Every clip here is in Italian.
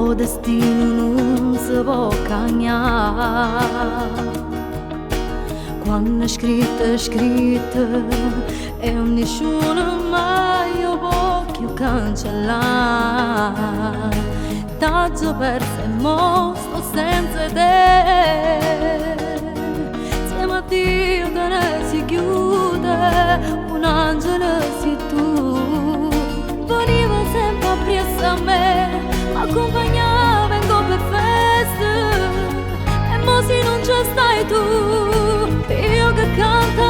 o destino non si può cambiare. Quando è scritto e nessuno mai lo può più cancellare. T'ho perso e mo sto senza te. Insieme a Dio te ne si chiude, un angelo sei tu. Veniva sempre appresso a me, m'accompagnava in coppe feste. E mo se non ci stai tu, io che canto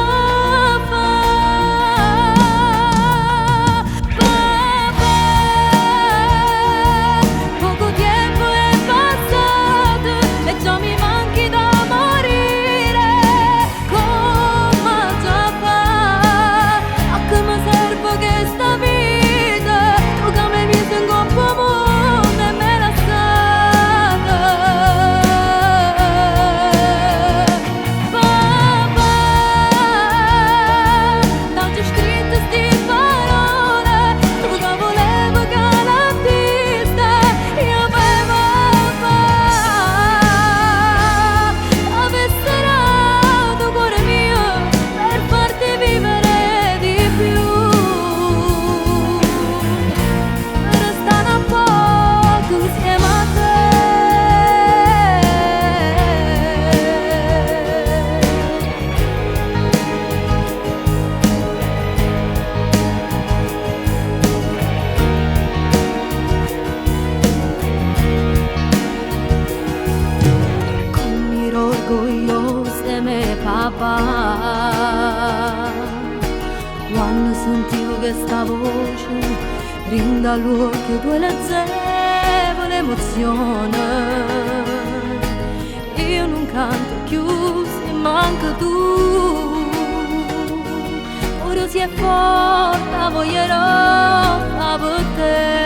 orgogliosa me papà. Quando sentivo questa voce rinda all'occhio tua leggevole emozione. Io non canto più se manca tu. Ora si è forte, voglierò per te.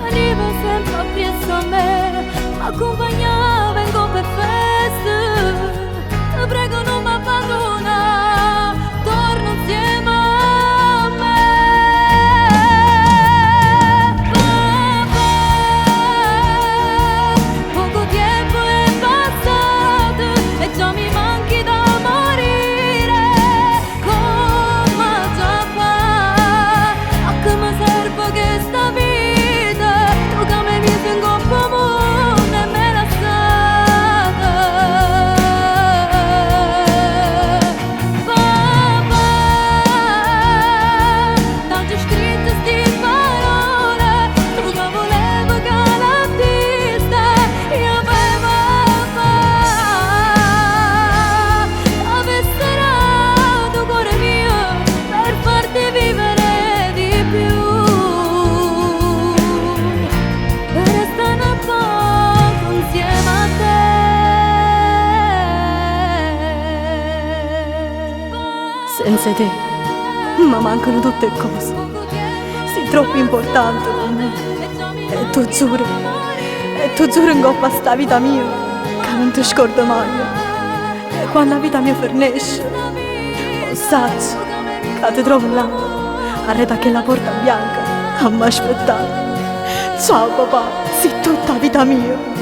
Arriva sempre appresso a me, accompagnava in coppe feste. Ti prego non mi abbandona, torna insieme a me. Papà, poco tempo è passato e già mi manchi da morire. Come già fa, a che mi serve questa vita? Tu che mi vivi in coppa senza te mi mancano tutte cose, sei troppo importante per me. E tu giuro in coppa a sta vita mia che non ti scordo mai. E quando la vita mia finisce, lo saggio che ti trovo là, arreta che la porta bianca a mi aspettare. Ciao papà, sei tutta vita mia.